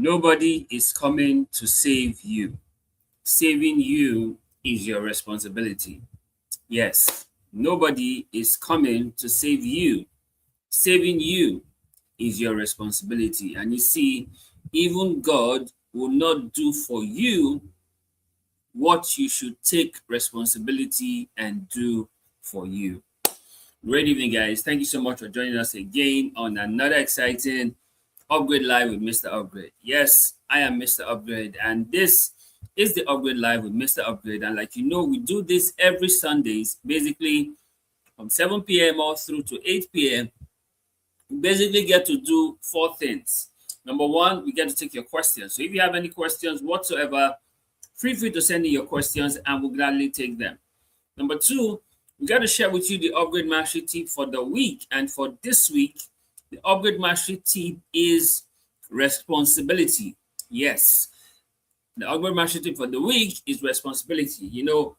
Nobody is coming to save you. Saving you is your responsibility. Yes, nobody is coming to save you. Saving you is your responsibility. And you see, even God will not do for you what you should take responsibility and do for you. Great evening, guys. Thank you so much for joining us again on another exciting Upgrade Live with Mr. Upgrade. Yes, I am Mr. Upgrade, and this is the Upgrade Live with Mr. Upgrade. And like you know, we do this every Sundays, basically from 7 p.m. all through to 8 p.m. We basically get to do four things. Number one, we get to take your questions. So if you have any questions whatsoever, feel free to send in your questions and we'll gladly take them. Number two, we got to share with you the Upgrade Mastery tip for the week. And for this week, the Upgrade Mastery tip is responsibility. Yes, the Upgrade Mastery tip for the week is responsibility. You know,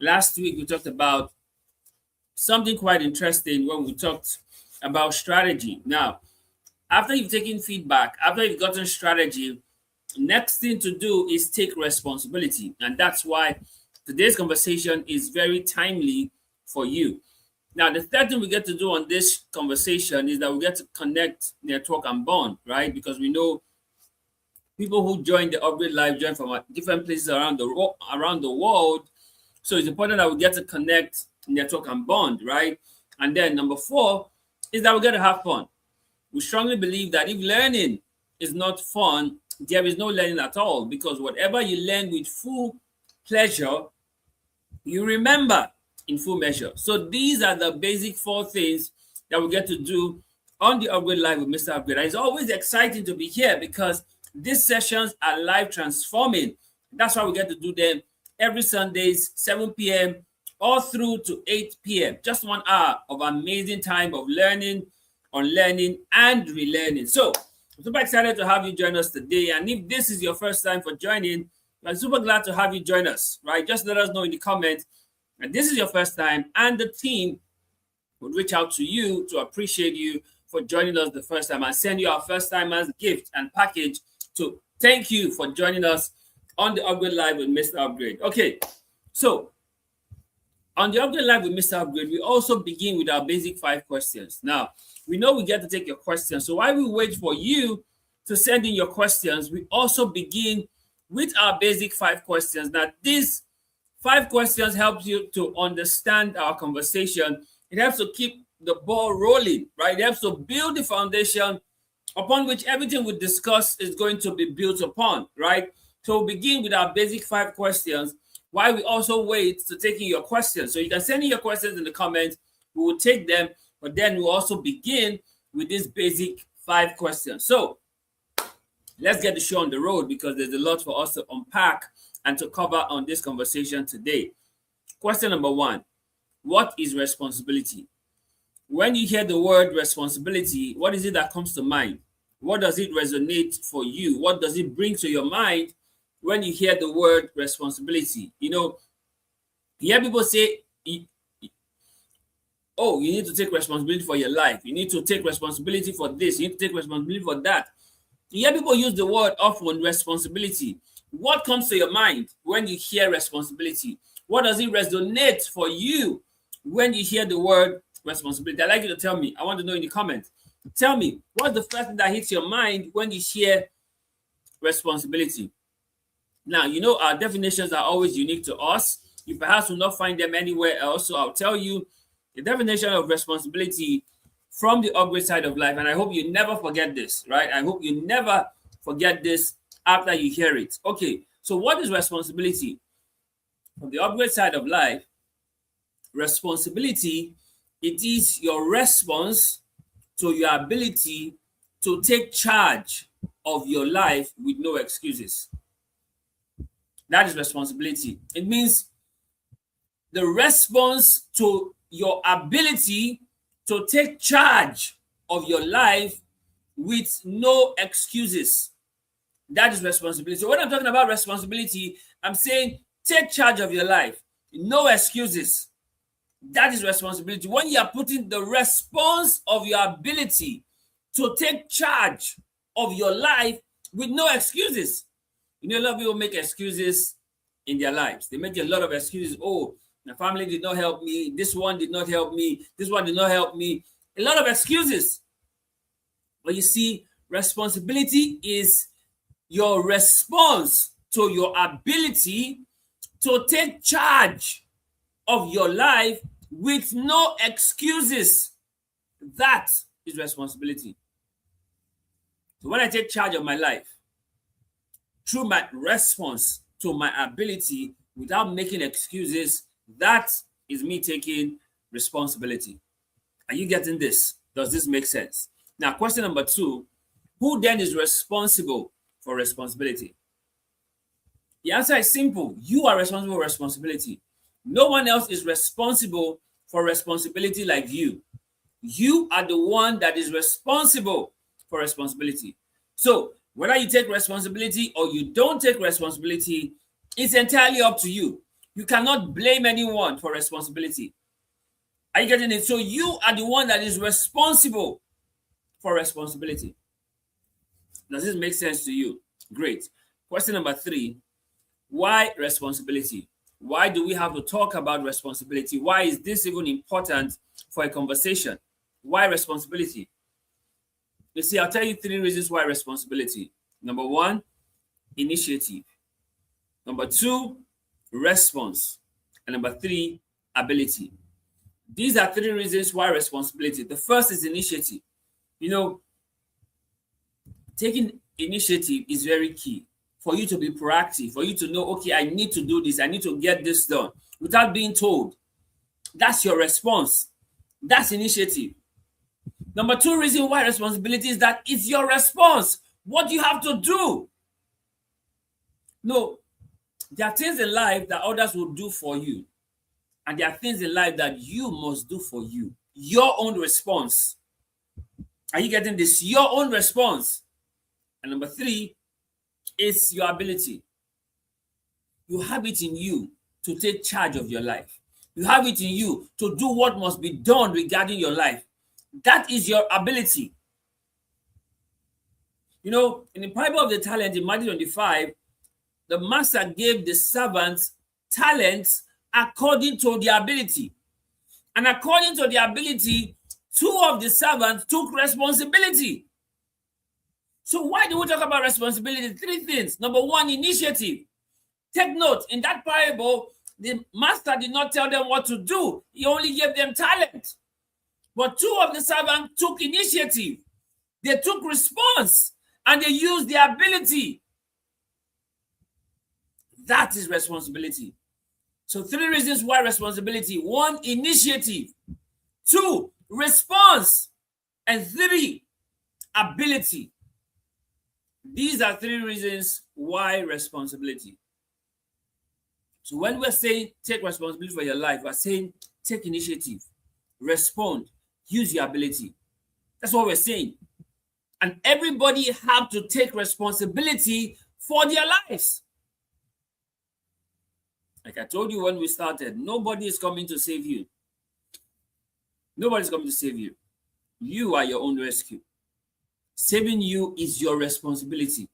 last week we talked about something quite interesting when we talked about strategy. Now, after you've taken feedback, after you've gotten strategy, next thing to do is take responsibility. And that's why today's conversation is very timely for you. Now, the third thing we get to do on this conversation is that we get to connect, network, and bond, right? Because we know people who join the Upgrade Live join from different places around the world. So it's important that we get to connect, network, and bond, right? And then number four is that we get to have fun. We strongly believe that if learning is not fun, there is no learning at all, because whatever you learn with full pleasure, you remember in full measure. So these are the basic four things that we get to do on the Upgrade Live with Mr. Upgrade. And it's always exciting to be here because these sessions are life transforming. That's why we get to do them every Sundays, 7 p.m. all through to 8 p.m. Just 1 hour of amazing time of learning, unlearning, and relearning. So I'm super excited to have you join us today. And if this is your first time for joining, I'm super glad to have you join us, right? Just let us know in the comments. And this is your first time, and the team would reach out to you to appreciate you for joining us the first time and send you our first timers gift and package to thank you for joining us on the Upgrade Live with Mr. Upgrade. Okay, so on the Upgrade Live with Mr. Upgrade, we also begin with our basic 5 questions. Now, we know we get to take your questions. So while we wait for you to send in your questions, we also begin with our basic 5 questions. Now, these 5 questions help you to understand our conversation. It helps to keep the ball rolling, right? It helps to build the foundation upon which everything we discuss is going to be built upon, right? So we'll begin with our basic 5 questions while we also wait to taking your questions. So you can send in your questions in the comments. We will take them, but then we'll also begin with these basic 5 questions. So let's get the show on the road because there's a lot for us to unpack and to cover on this conversation today. Question number 1, what is responsibility? When you hear the word responsibility, what is it that comes to mind? What does it resonate for you? What does it bring to your mind when you hear the word responsibility? You know, you hear people say, oh, you need to take responsibility for your life. You need to take responsibility for this. You need to take responsibility for that. You hear people use the word often, responsibility. What comes to your mind when you hear responsibility? What does it resonate for you when you hear the word responsibility? I'd like you to tell me. I want to know in the comments. Tell me, what's the first thing that hits your mind when you hear responsibility? Now, you know our definitions are always unique to us. You perhaps will not find them anywhere else. So I'll tell you the definition of responsibility from the Upgrade side of life. And I hope you never forget this, right? I hope you never forget this after you hear it. Okay, so what is responsibility? From the Upgrade side of life, responsibility, it is your response to your ability to take charge of your life with no excuses. That is responsibility. It means the response to your ability to take charge of your life with no excuses. That is responsibility. So when I'm talking about responsibility, I'm saying take charge of your life. No excuses. That is responsibility. When you are putting the response of your ability to take charge of your life with no excuses. You know, a lot of people make excuses in their lives. They make a lot of excuses. Oh, my family did not help me. This one did not help me. This one did not help me. A lot of excuses. But you see, responsibility is your response to your ability to take charge of your life with no excuses. That is responsibility. So when I take charge of my life through my response to my ability without making excuses, that is me taking responsibility. Are you getting this? Does this make sense? Now, question number 2, who then is responsible for responsibility? The answer is simple. You are responsible for responsibility. No one else is responsible for responsibility like you. You are the one that is responsible for responsibility. So whether you take responsibility or you don't take responsibility, it's entirely up to you. You cannot blame anyone for responsibility. Are you getting it? So you are the one that is responsible for responsibility. Does this make sense to you? Great. Question number 3, why responsibility? Why do we have to talk about responsibility? Why is this even important for a conversation? Why responsibility? You see, I'll tell you 3 reasons why responsibility. Number 1, initiative. Number 2, response. And number 3, ability. These are 3 reasons why responsibility. The first is initiative. You know, taking initiative is very key for you to be proactive, for you to know, okay, I need to do this, I need to get this done without being told. That's your response. That's initiative. Number 2 reason why responsibility is that it's your response. What you have to do. No, there are things in life that others will do for you. And there are things in life that you must do for you. Your own response. Are you getting this? Your own response. And number 3 is your ability. You have it in you to take charge of your life. You have it in you to do what must be done regarding your life. That is your ability. You know, in the parable of the talent in Matthew 25, the master gave the servants talents according to their ability. And according to their ability, 2 of the servants took responsibility. So why do we talk about responsibility? 3 things. Number 1, initiative. Take note, in that parable, the master did not tell them what to do. He only gave them talent. But 2 of the servants took initiative. They took response and they used their ability. That is responsibility. So 3 reasons why responsibility. 1, initiative. 2, response. And 3, ability. These are 3 reasons why responsibility. So when we're saying take responsibility for your life, we're saying take initiative, respond, use your ability. That's what we're saying. And everybody have to take responsibility for their lives. Like I told you when we started, nobody is coming to save you. Nobody's coming to save you. You are your own rescue. Saving you is your responsibility.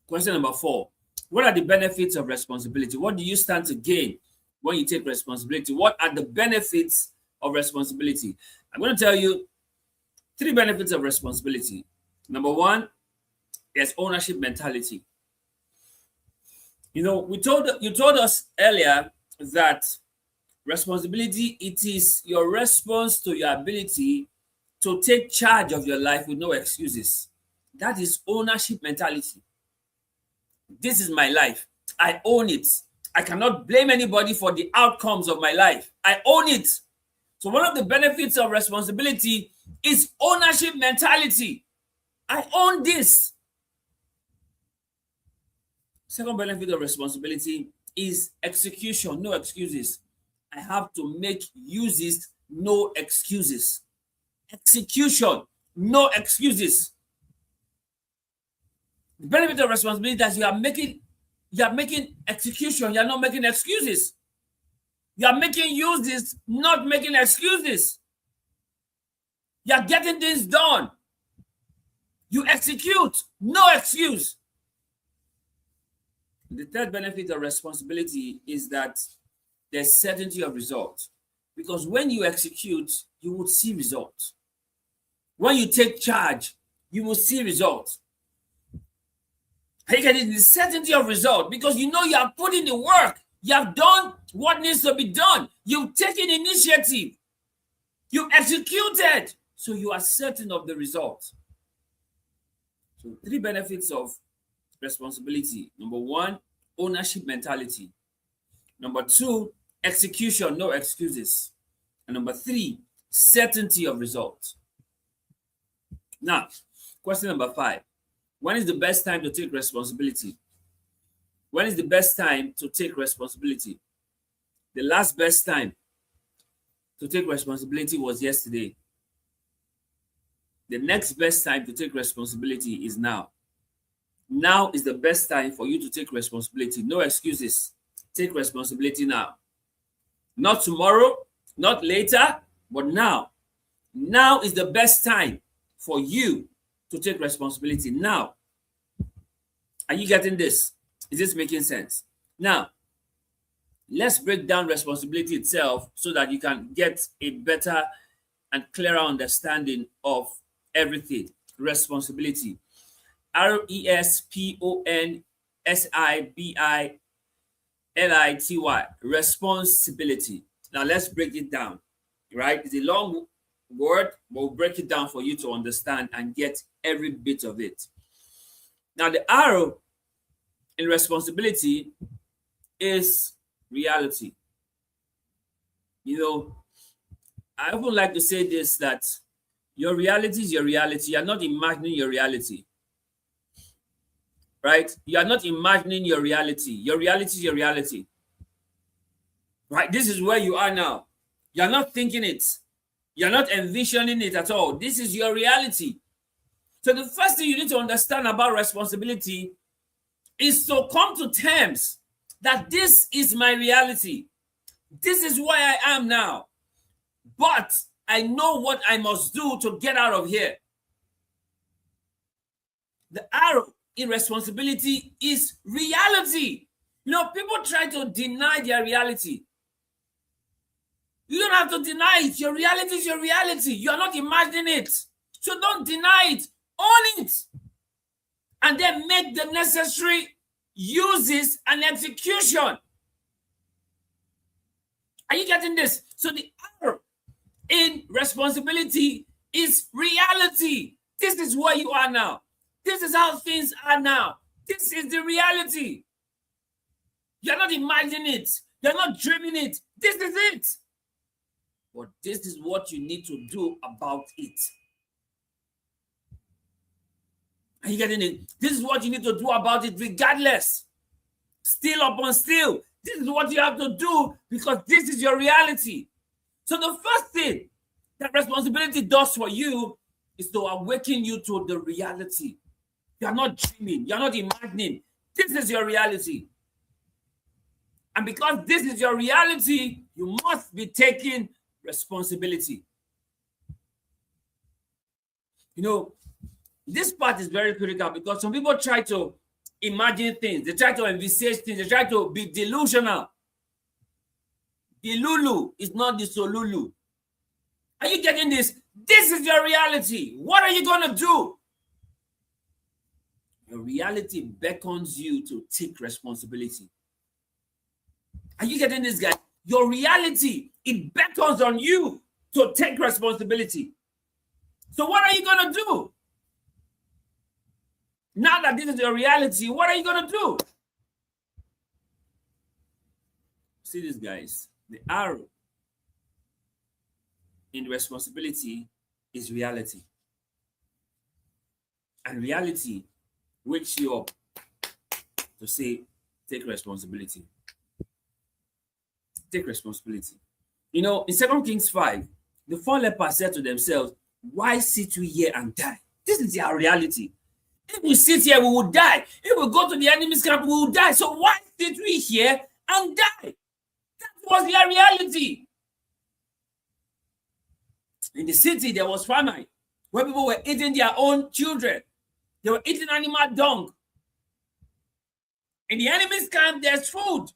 Question number 4. What are the benefits of responsibility? What do you stand to gain when you take responsibility? What are the benefits of responsibility? I'm going to tell you 3 benefits of responsibility. Number 1, there's ownership mentality. You know, you told us earlier that responsibility, it is your response to your ability to take charge of your life with no excuses. That is ownership mentality. This is my life. I own it. I cannot blame anybody for the outcomes of my life. I own it. So one of the benefits of responsibility is ownership mentality. I own this. Second benefit of responsibility is execution, no excuses. I have to make uses, no excuses. Execution, no excuses. The benefit of responsibility is that you are making execution, you are not making excuses. You are making uses, not making excuses. You are getting things done. You execute, no excuse. The third benefit of responsibility is that there's certainty of result. Because when you execute, you will see results. When you take charge, you will see results. The certainty of result, because you know you have put in the work. You have done what needs to be done. You've taken initiative. You executed. So you are certain of the result. So 3 benefits of responsibility. Number 1, ownership mentality. Number 2, execution, no excuses. And number 3, certainty of result. Now, question number 5. When is the best time to take responsibility? When is the best time to take responsibility? The last best time to take responsibility was yesterday. The next best time to take responsibility is now. Now is the best time for you to take responsibility. No excuses. Take responsibility now. Not tomorrow, not later, but now. Now is the best time for you to take responsibility now. Are you getting this? Is this making sense? Now, let's break down responsibility itself so that you can get a better and clearer understanding of everything. Responsibility. RESPONSIBILITY. Responsibility. Now, let's break it down. Right? It's a long word, but we'll break it down for you to understand and get every bit of it. Now, the R in responsibility is reality. You know, I often like to say this, that your reality is your reality. You're not imagining your reality. Right? You are not imagining your reality. Your reality is your reality. Right? This is where you are now. You're not thinking it. You're not envisioning it at all. This is your reality. So the first thing you need to understand about responsibility is to come to terms that this is my reality. This is where I am now. But I know what I must do to get out of here. The arrow in responsibility is reality. You know, people try to deny their reality. You don't have to deny it. Your reality is your reality. You are not imagining it. So don't deny it. Own it. And then make the necessary uses and execution. Are you getting this? So the R in responsibility is reality. This is where you are now. This is how things are now. This is the reality. You're not imagining it. You're not dreaming it. This is it. But this is what you need to do about it. Are you getting it? This is what you need to do about it regardless. Still upon still. This is what you have to do because this is your reality. So the first thing that responsibility does for you is to awaken you to the reality. You're not dreaming. You're not imagining. This is your reality. And because this is your reality, you must be taking responsibility. You know, this part is very critical because some people try to imagine things. They try to envisage things. They try to be delusional. The Lulu is not the Solulu. Are you getting this? This is your reality. What are you going to do? Your reality beckons you to take responsibility. Are you getting this, guy? Your reality, it beckons on you to take responsibility. So what are you going to do? Now that this is your reality, what are you going to do? See this, guys. The arrow in responsibility is reality. And reality wakes you up to say, take responsibility. Take responsibility. You know, in 2 Kings 5, the 4 lepers said to themselves, why sit we here and die? This is our reality. If we sit here, we will die. If we go to the enemy's camp, we will die. So why sit we here and die? That was their reality. In the city, there was famine, where people were eating their own children. They were eating animal dung. In the enemy's camp, there's food.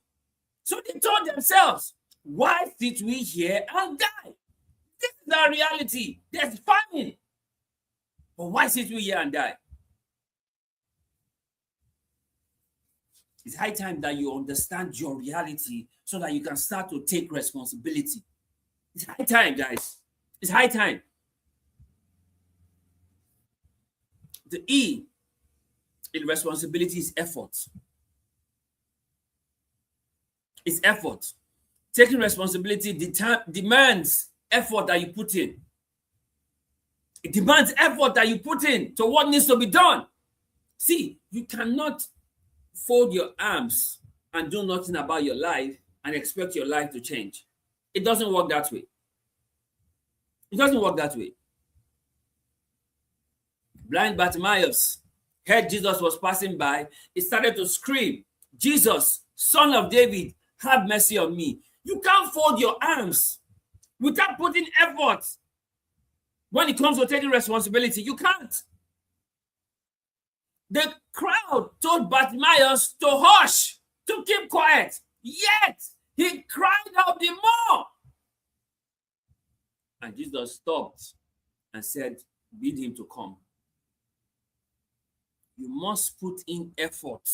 So they told themselves, why sit we here and die? This is our reality. There's famine. But why sit we here and die? It's high time that you understand your reality so that you can start to take responsibility. It's high time, guys. It's high time. The E in responsibility is effort. It's effort. Taking responsibility demands effort that you put in. It demands effort that you put in to what needs to be done. See, you cannot fold your arms and do nothing about your life and expect your life to change. It doesn't work that way. It doesn't work that way. Blind Bartimaeus heard Jesus was passing by. He started to scream, Jesus, Son of David, have mercy on me. You can't fold your arms without putting effort. When it comes to taking responsibility, you can't. The crowd told Bartimaeus to hush, to keep quiet. Yet, he cried out the more. And Jesus stopped and said, bid him to come. You must put in effort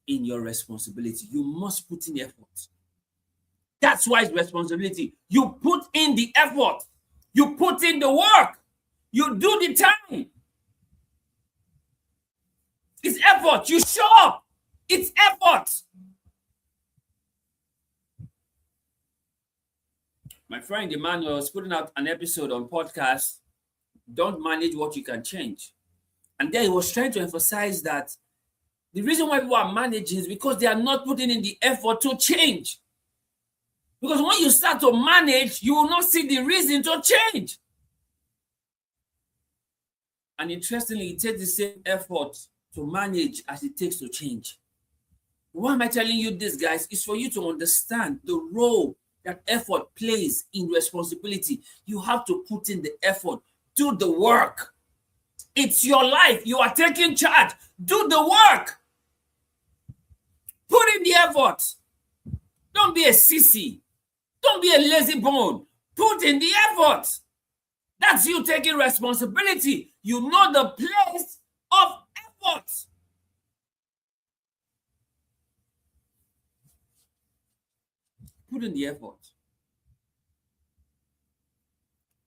in your responsibility. You must put in effort. That's why it's responsibility. You put in the effort. You put in the work. You do the time. It's effort. You show up. It's effort. My friend Emmanuel was putting out an episode on podcast, Don't Manage What You Can Change. And there he was trying to emphasize that the reason why people are managing is because they are not putting in the effort to change. Because when you start to manage, you will not see the reason to change. And interestingly, it takes the same effort to manage as it takes to change. Why am I telling you this, guys? It's for you to understand the role that effort plays in responsibility. You have to put in the effort. Do the work. It's your life. You are taking charge. Do the work. Put in the effort. Don't be a sissy. Don't be a lazy bone. Put in the effort. That's you taking responsibility. You know the place of effort. Put in the effort.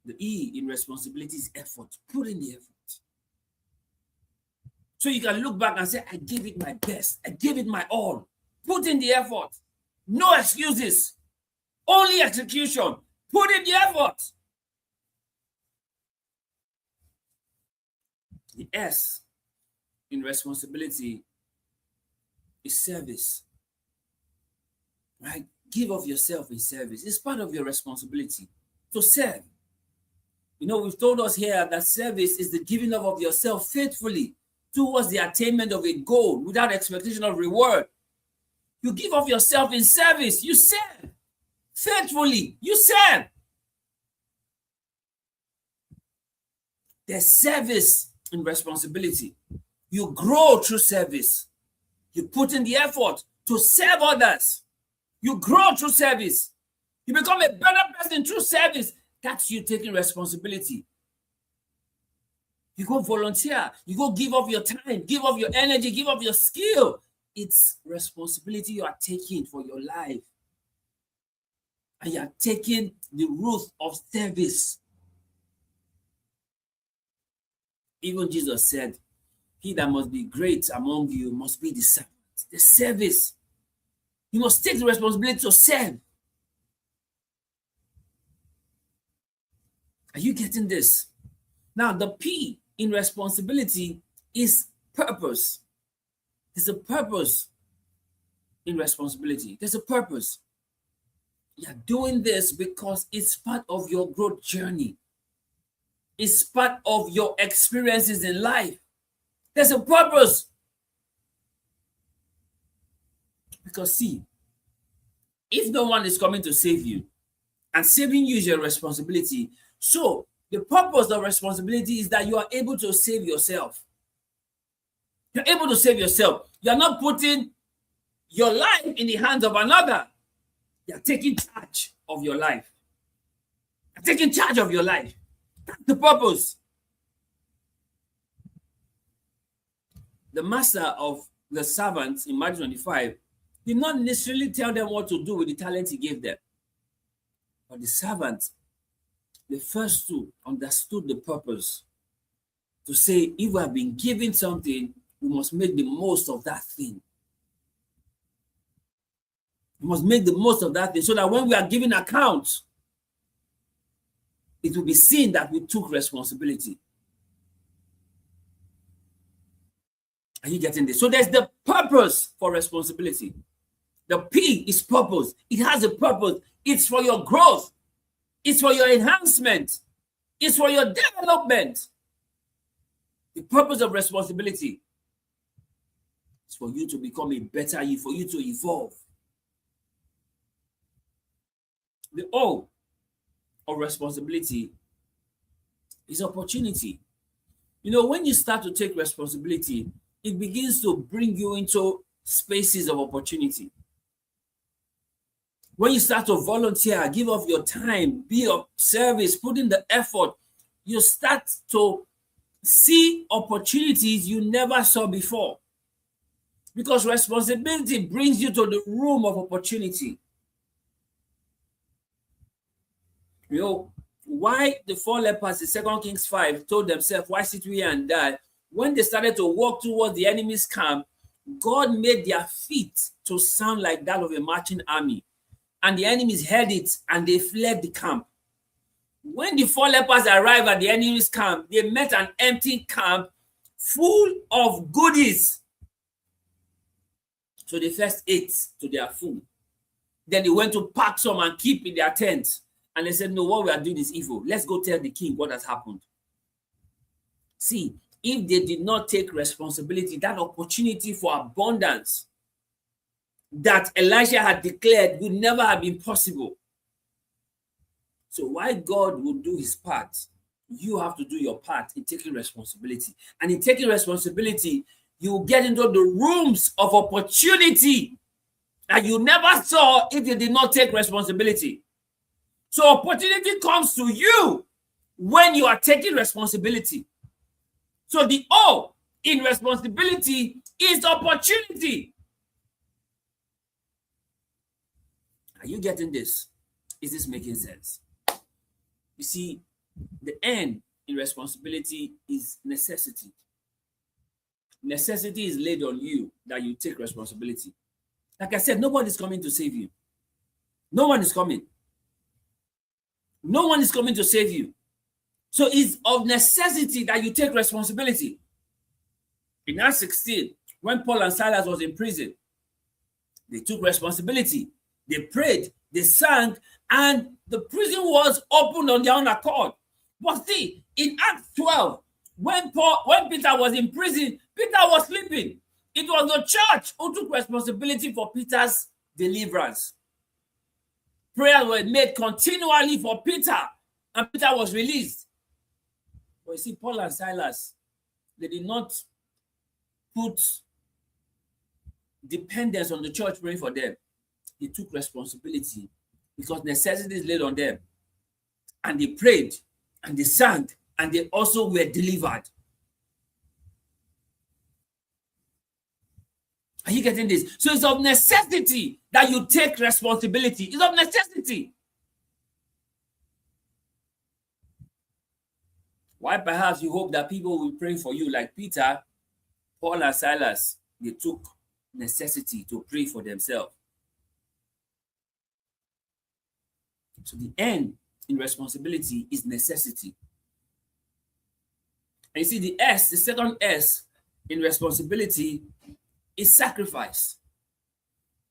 The E in responsibility is effort. Put in the effort. So you can look back and say, I gave it my best. I gave it my all. Put in the effort. No excuses. Only execution. Put in the effort. The S in responsibility is service. Right? Give of yourself in service. It's part of your responsibility to serve. You know, we've told us here that service is the giving up of yourself faithfully towards the attainment of a goal without expectation of reward. You give of yourself in service. You serve. Faithfully, you serve. There's service in responsibility. You grow through service. You put in the effort to serve others. You grow through service. You become a better person through service. That's you taking responsibility. You go volunteer. You go give up your time, give up your energy, give up your skill. It's responsibility you are taking for your life. And you are taking the route of service. Even Jesus said, he that must be great among you must be the servant. The service. You must take the responsibility to serve. Are you getting this? Now, the P in responsibility is purpose. There's a purpose in responsibility. There's a purpose. You're doing this because it's part of your growth journey. It's part of your experiences in life. There's a purpose. Because see, if no one is coming to save you, and saving you is your responsibility, so the purpose of responsibility is that you are able to save yourself. You're able to save yourself. You're not putting your life in the hands of another. You're taking charge of your life. You're taking charge of your life. That's the purpose. The master of the servants in Matthew 25 did not necessarily tell them what to do with the talent he gave them. But the servants, the first two, understood the purpose. To say, if we have been given something, we must make the most of that thing. We must make the most of that thing so that when we are giving account, it will be seen that we took responsibility. Are you getting this? So there's the purpose for responsibility. The P is purpose. It has a purpose. It's for your growth. It's for your enhancement. It's for your development. The purpose of responsibility is for you to become a better you, for you to evolve. The O of responsibility is opportunity. You know, when you start to take responsibility, it begins to bring you into spaces of opportunity. When you start to volunteer, give of your time, be of service, put in the effort, you start to see opportunities you never saw before. Because responsibility brings you to the room of opportunity. You know, why the 4 lepers in 2 Kings 5 told themselves, why sit we here and die? When they started to walk towards the enemy's camp, God made their feet to sound like that of a marching army. And the enemies heard it and they fled the camp. When the 4 lepers arrived at the enemy's camp, they met an empty camp full of goodies. So they first ate to their food. Then they went to pack some and keep in their tents. And they said, no, what we are doing is evil. Let's go tell the king what has happened. See, if they did not take responsibility, that opportunity for abundance that Elijah had declared would never have been possible. So while God will do his part, you have to do your part in taking responsibility. And in taking responsibility, you will get into the rooms of opportunity that you never saw if you did not take responsibility. So opportunity comes to you when you are taking responsibility. So the O in responsibility is opportunity. Are you getting this? Is this making sense? You see, the N in responsibility is necessity. Necessity is laid on you that you take responsibility. Like I said, nobody's coming to save you. No one is coming. No one is coming to save you. So it's of necessity that you take responsibility. In Acts 16, when Paul and Silas was in prison, they took responsibility. They prayed, they sang, and the prison was opened on their own accord. But see, in Acts 12, when Peter was in prison, Peter was sleeping. It was the church who took responsibility for Peter's deliverance. Prayers were made continually for Peter, and Peter was released. But you see, Paul and Silas, they did not put dependence on the church praying for them. They took responsibility because necessity is laid on them. And they prayed, and they sang, and they also were delivered. Are you getting this? So it's of necessity that you take responsibility. It's of necessity. Why perhaps you hope that people will pray for you like Peter, Paul, and Silas? They took necessity to pray for themselves. So the N in responsibility is necessity. And you see the S, the second S in responsibility is sacrifice.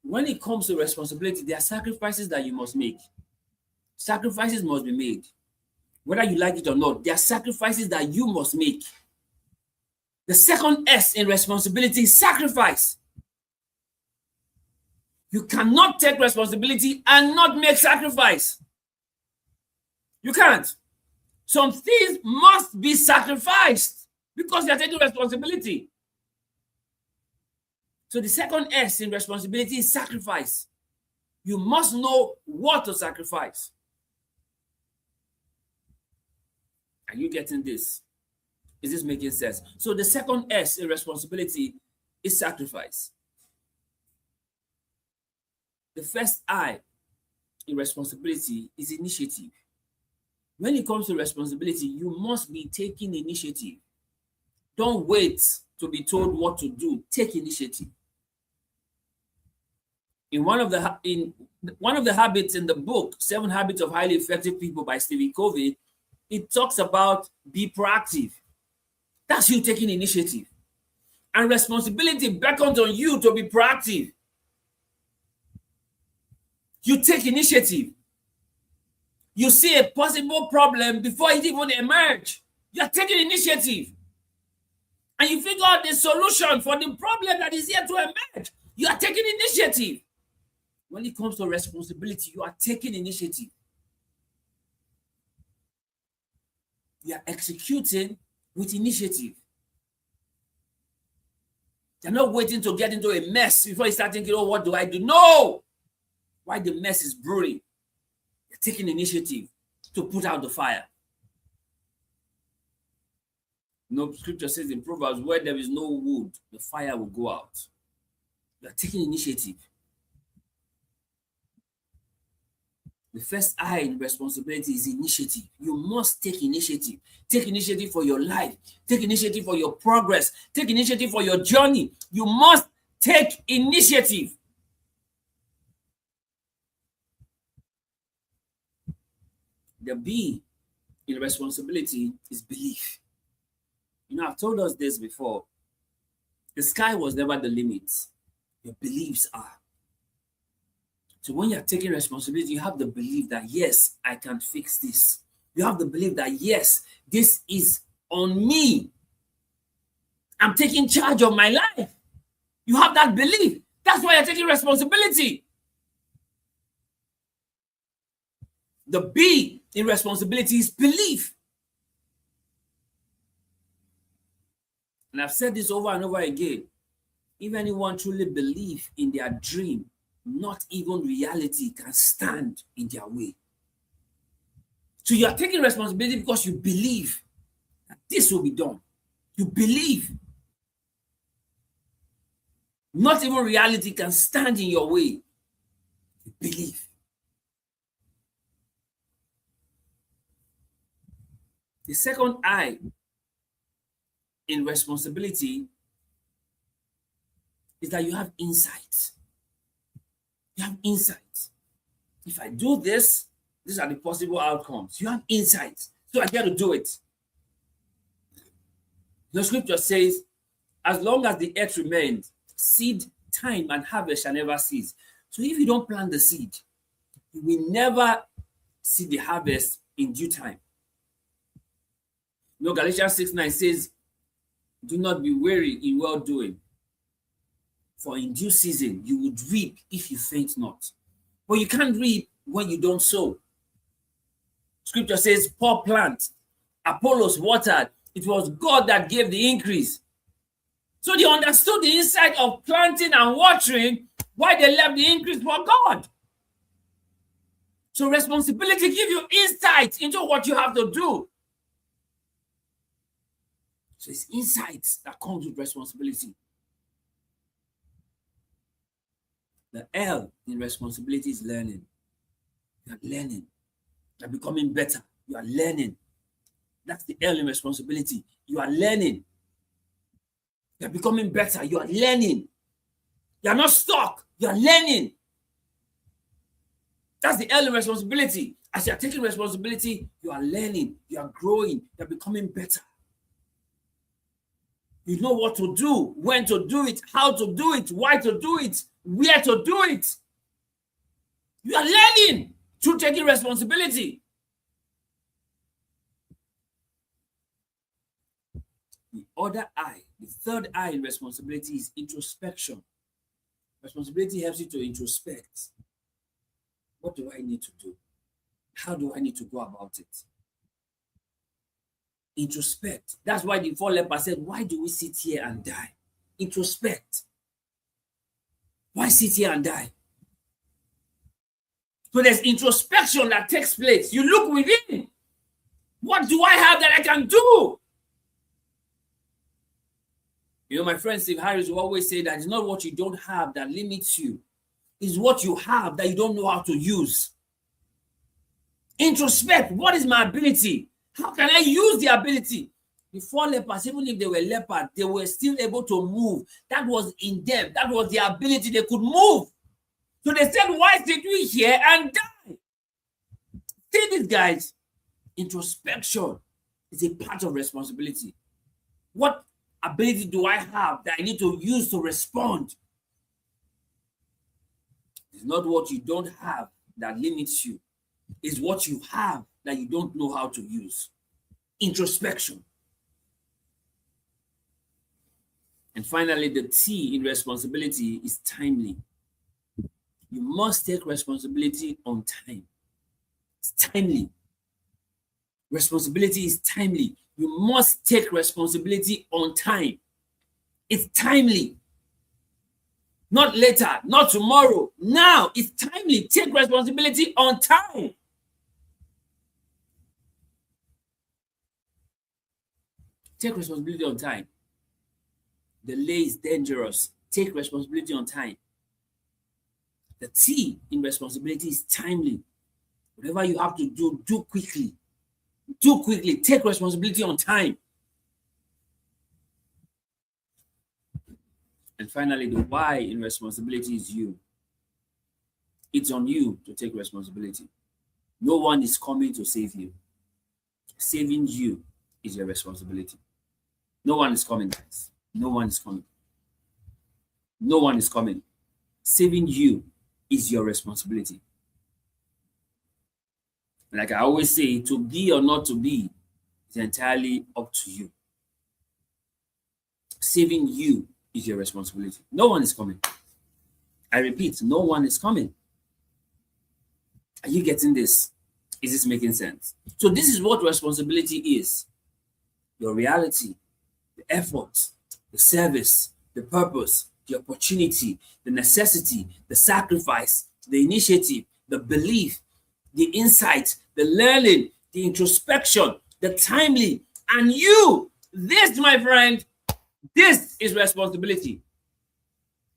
When it comes to responsibility, there are sacrifices that you must make. Sacrifices must be made. Whether you like it or not, there are sacrifices that you must make. The second S in responsibility is sacrifice. You cannot take responsibility and not make sacrifice. You can't. Some things must be sacrificed because you're taking responsibility. So the second S in responsibility is sacrifice. You must know what to sacrifice. Are you getting this? Is this making sense? So the second S in responsibility is sacrifice. The first I in responsibility is initiative. When it comes to responsibility, you must be taking initiative. Don't wait to be told what to do. Take initiative. In one of the habits in the book, 7 Habits of Highly Effective People by Stephen Covey, it talks about be proactive. That's you taking initiative. And responsibility beckons on you to be proactive. You take initiative. You see a possible problem before it even emerges. You're taking initiative. And you figure out the solution for the problem that is here to emerge. You are taking initiative. When it comes to responsibility, you are taking initiative. You are executing with initiative. You're not waiting to get into a mess before you start thinking, oh, what do I do? No! Why the mess is brewing? You're taking initiative to put out the fire. No, scripture says in Proverbs, where there is no wood, the fire will go out. You are taking initiative. The first I in responsibility is initiative. You must take initiative. Take initiative for your life. Take initiative for your progress. Take initiative for your journey. You must take initiative. The B in responsibility is belief. You know, I've told us this before. The sky was never the limit. Your beliefs are. So when you're taking responsibility, you have the belief that, yes, I can fix this. You have the belief that, yes, this is on me. I'm taking charge of my life. You have that belief. That's why you're taking responsibility. The B in responsibility is belief. And I've said this over and over again. If anyone truly believes in their dream, not even reality can stand in their way. So you are taking responsibility because you believe that this will be done. You believe. Not even reality can stand in your way. You believe. The second I in responsibility is that you have insight. You have insight. If I do this, these are the possible outcomes. You have insight. So I get to do it. The scripture says, as long as the earth remains, seed time and harvest shall never cease. So if you don't plant the seed, you will never see the harvest in due time. You know, Galatians 6:9 says, do not be weary in well-doing, for in due season you would reap if you faint not. But you can't reap when you don't sow. Scripture says, Paul planted, Apollos watered. It was God that gave the increase. So they understood the insight of planting and watering, why they left the increase for God. So responsibility gives you insight into what you have to do. So it's insights that comes with responsibility. The L in responsibility is learning. You are learning. You are becoming better. You are learning. That's the L in responsibility. You are learning. You are becoming better. You are learning. You are not stuck. You are learning. That's the L in responsibility. As you are taking responsibility, you are learning. You are growing. You are becoming better. You know what to do, when to do it, how to do it, why to do it, where to do it. You are learning through taking responsibility. The other I, the third I in responsibility is introspection. Responsibility helps you to introspect. What do I need to do? How do I need to go about it? Introspect. That's why the 4 lepers said, why do we sit here and die? Introspect. Why sit here and die? So there's introspection that takes place. You look within. What do I have that I can do? You know, my friend Steve Harris will always say that it's not what you don't have that limits you. It's what you have that you don't know how to use. Introspect. What is my ability? How can I use the ability? The 4 lepers, even if they were leopards, they were still able to move. That was in them. That was the ability. They could move. So they said, why did we here and die? See these guys. Introspection is a part of responsibility. What ability do I have that I need to use to respond? It's not what you don't have that limits you. It's what you have that you don't know how to use. Introspection. And finally, the T in responsibility is timely. You must take responsibility on time. It's timely. Responsibility is timely. You must take responsibility on time. It's timely. Not later, not tomorrow. Now, it's timely. Take responsibility on time. Take responsibility on time. Delay is dangerous. Take responsibility on time. The T in responsibility is timely. Whatever you have to do, do quickly. Do quickly. Take responsibility on time. And finally, the Y in responsibility is you. It's on you to take responsibility. No one is coming to save you. Saving you is your responsibility. No one is coming, guys. No one is coming. No one is coming. Saving you is your responsibility. Like I always say, to be or not to be is entirely up to you. Saving you is your responsibility. No one is coming. I repeat, no one is coming. Are you getting this? Is this making sense? So this is what responsibility is. Your reality, the effort, the service, the purpose, the opportunity, the necessity, the sacrifice, the initiative, the belief, the insight, the learning, the introspection, the timely, and you. This, my friend, this is responsibility.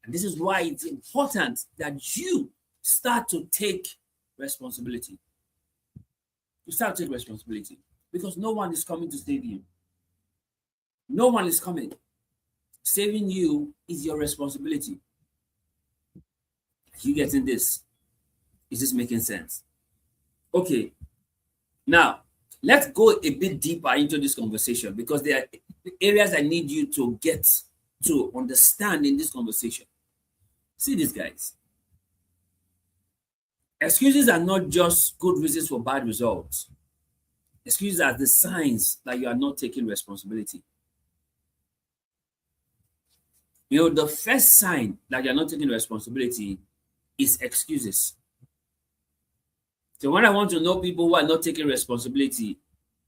And this is why it's important that you start to take responsibility. You start to take responsibility because no one is coming to save you. No one is coming. Saving you is your responsibility. Are you getting this? Is this making sense? Okay. Now, let's go a bit deeper into this conversation because there are areas I need you to get to understand in this conversation. See this, guys. Excuses are not just good reasons for bad results. Excuses are the signs that you are not taking responsibility. You know, the first sign that you're not taking responsibility is excuses. So when I want to know people who are not taking responsibility,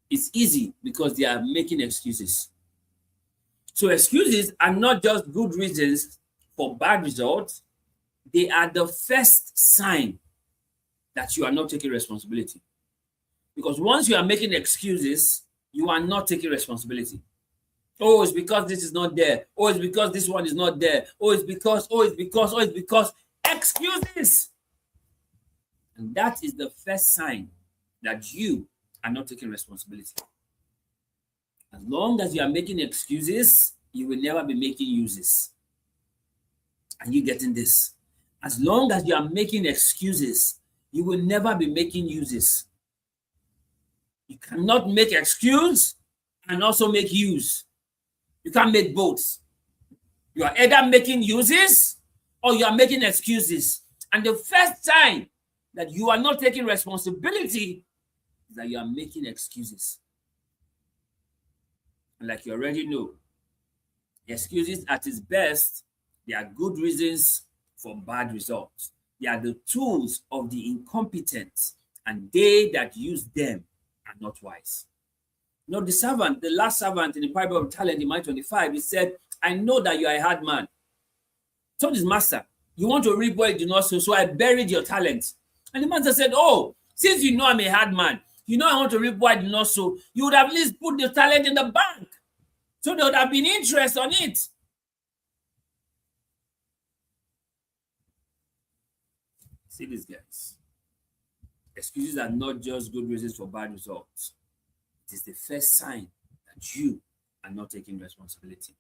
it's easy because they are making excuses. So excuses are not just good reasons for bad results. They are the first sign that you are not taking responsibility. Because once you are making excuses, you are not taking responsibility. Oh, it's because this is not there. Oh, it's because this one is not there. Oh, it's because. Excuses. And that is the first sign that you are not taking responsibility. As long as you are making excuses, you will never be making uses. Are you getting this? As long as you are making excuses, you will never be making uses. You cannot make excuse and also make use. You can't make both. You are either making uses or you are making excuses. And the first sign that you are not taking responsibility is that you are making excuses. And like you already know, excuses at its best, they are good reasons for bad results. They are the tools of the incompetent, and they that use them are not wise. You know, the servant, the last servant in the parable of talent in Matthew 25, he said, I know that you are a hard man. Told his master, You want to reap where you do not sow, so I buried your talent. And the master said, oh, since you know I'm a hard man, you know I want to reap where I do not sow, you would have at least put the talent in the bank. So there would have been interest on it. See these guys. Excuses are not just good reasons for bad results. It is the first sign that you are not taking responsibility.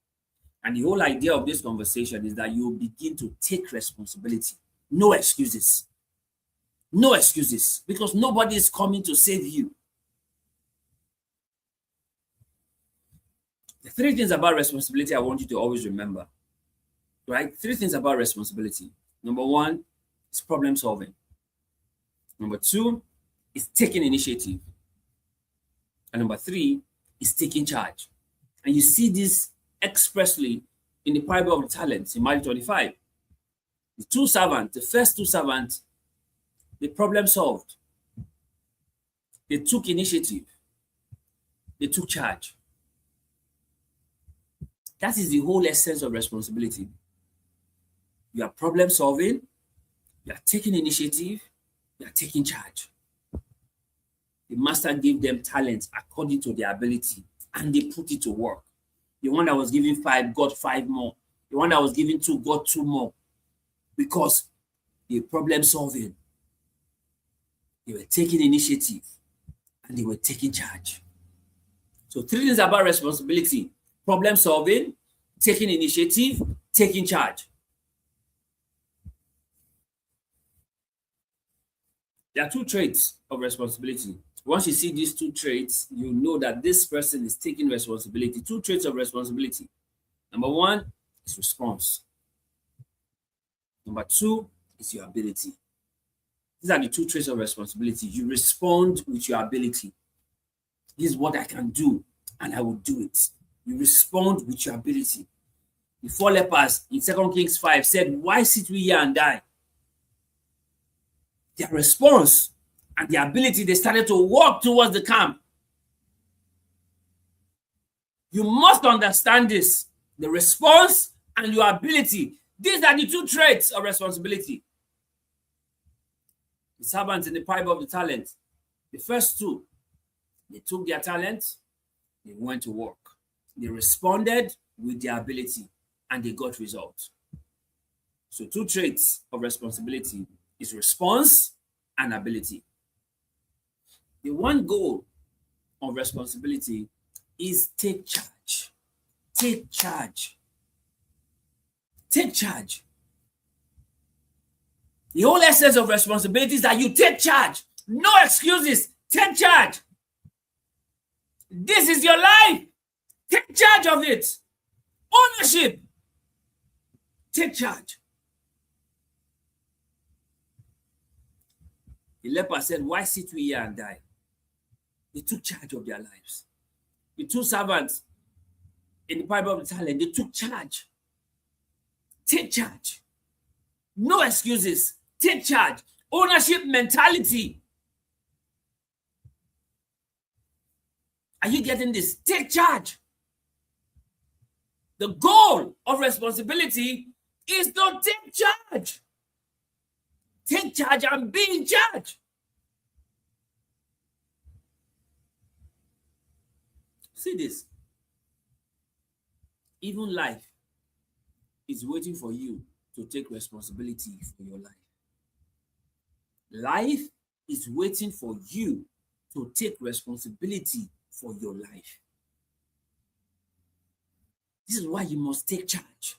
And the whole idea of this conversation is that you will begin to take responsibility. No excuses. No excuses, because nobody is coming to save you. The three things about responsibility I want you to always remember, right? Three things about responsibility. Number one is problem solving. Number two is taking initiative. And number three is taking charge. And you see this expressly in the parable of the talents in Matthew 25. The two servants, the first two servants, they problem solved. They took initiative. They took charge. That is the whole essence of responsibility. You are problem solving, you are taking initiative, you are taking charge. The master gave them talents according to their ability, and they put it to work. The one that was given 5 got 5 more. The one that was given 2 got 2 more. Because they were problem solving. They were taking initiative, and they were taking charge. So 3 things about responsibility: problem solving, taking initiative, taking charge. There are 2 traits of responsibility. Once you see these 2 traits, you know that this person is taking responsibility. 2 traits of responsibility. Number 1 is response. Number 2 is your ability. These are the 2 traits of responsibility. You respond with your ability. This is what I can do, and I will do it. You respond with your ability. The 4 lepers in 2 Kings 5 said, "Why sit we here and die?" Their response and their ability, they started to walk towards the camp. You must understand this. The response and your ability. These are the 2 traits of responsibility. The servants in the parable of the talent, the first 2, they took their talent, they went to work. They responded with their ability, and they got results. So 2 traits of responsibility is response and ability. The one goal of responsibility is take charge. Take charge. Take charge. The whole essence of responsibility is that you take charge. No excuses. Take charge. This is your life. Take charge of it. Ownership. Take charge. The leper said, "Why sit we here and die?" They took charge of their lives. The 2 servants in the parable of the talent, they took charge. Take charge. No excuses. Take charge. Ownership mentality. Are you getting this? Take charge. The goal of responsibility is to take charge. Take charge and be in charge. See this. Even life is waiting for you to take responsibility for your life. Life is waiting for you to take responsibility for your life. This is why you must take charge.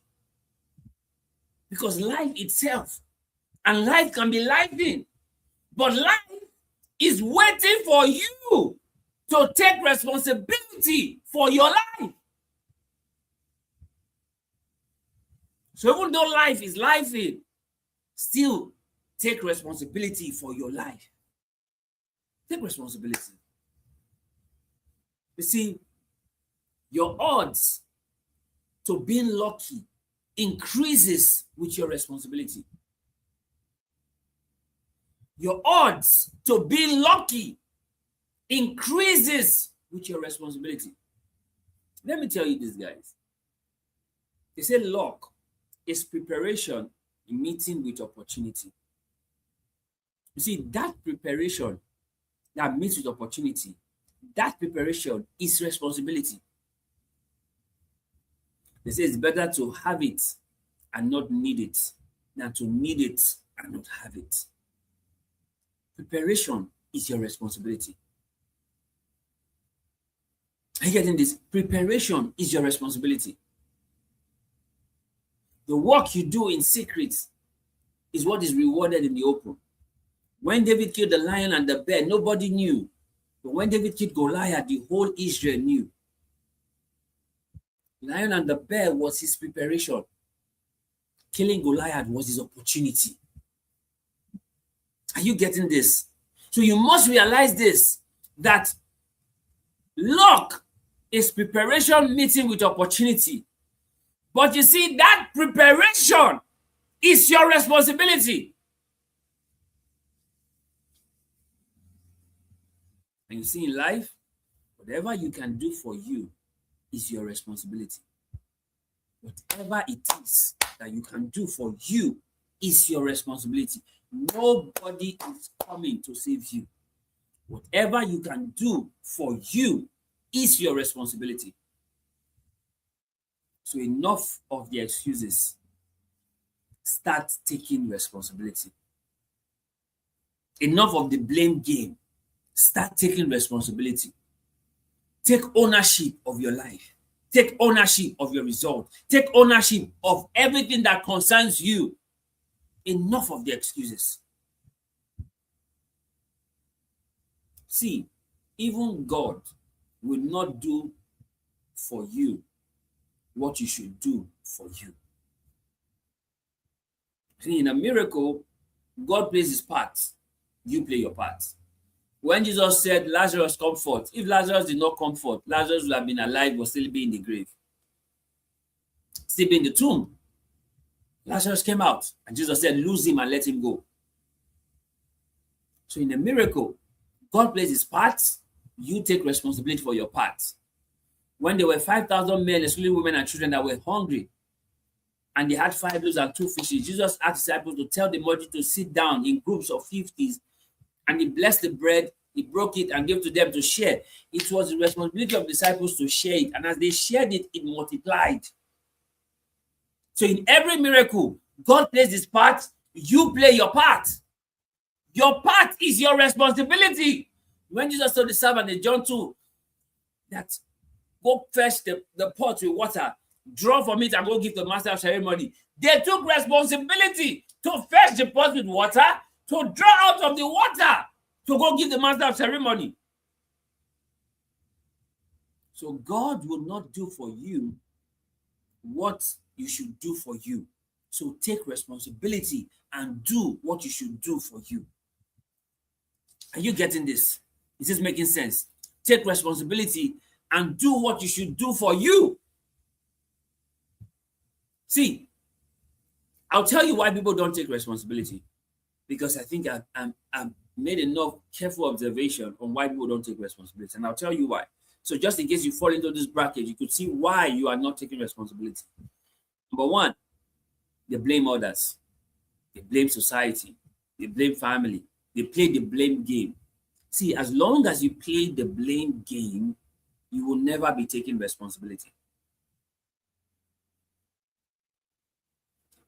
Because life itself, and life can be lifing, but life is waiting for you to take responsibility for your life. So even though life is lifing, still take responsibility for your life. Take responsibility. You see, your odds to being lucky increases with your responsibility. Your odds to being lucky increases with your responsibility. Let me tell you this, guys. They say luck is preparation meeting with opportunity. You see, that preparation that meets with opportunity, that preparation is responsibility. They say it's better to have it and not need it than to need it and not have it. Preparation is your responsibility. Are you getting this? Preparation is your responsibility. The work you do in secret is what is rewarded in the open. When David killed the lion and the bear, nobody knew. But when David killed Goliath, the whole Israel knew. Lion and the bear was his preparation. Killing Goliath was his opportunity. Are you getting this? So you must realize this, that luck is preparation meeting with opportunity. But you see, that preparation is your responsibility. And you see, in life, whatever you can do for you is your responsibility. Whatever it is that you can do for you is your responsibility. Nobody is coming to save you. Whatever you can do for you is your responsibility. So enough of the excuses. Start taking responsibility. Enough of the blame game. Start taking responsibility. Take ownership of your life. Take ownership of your result. Take ownership of everything that concerns you. Enough of the excuses. See, even God will not do for you what you should do for you. See, in a miracle, God plays his part. You play your part. When Jesus said, Lazarus, come forth, if Lazarus did not come forth, Lazarus would have been alive but still be in the grave. Still be in the tomb. Lazarus came out, and Jesus said, lose him and let him go. So in a miracle, God plays his part, you take responsibility for your part. When there were 5,000 men, excluding women and children, that were hungry, and they had 5 loaves and 2 fishes, Jesus asked disciples to tell the multitude to sit down in groups of 50s, and he blessed the bread, he broke it, and gave to them to share. It was the responsibility of disciples to share it, and as they shared it, it multiplied. So in every miracle, God plays his part, you play your part. Your part is your responsibility. When Jesus told the servant in John 2 that go fetch the pot with water, draw from it and go give the master of ceremony, they took responsibility to fetch the pot with water, to draw out of the water, to go give the master of ceremony. So God will not do for you what you should do for you. So take responsibility and do what you should do for you. Are you getting this? Is this making sense? Take responsibility and do what you should do for you. See, I'll tell you why people don't take responsibility. Because I think I've made enough careful observation on why people don't take responsibility. And I'll tell you why. So just in case you fall into this bracket, you could see why you are not taking responsibility. Number one, they blame others. They blame society. They blame family. They play the blame game. See, as long as you play the blame game, you will never be taking responsibility.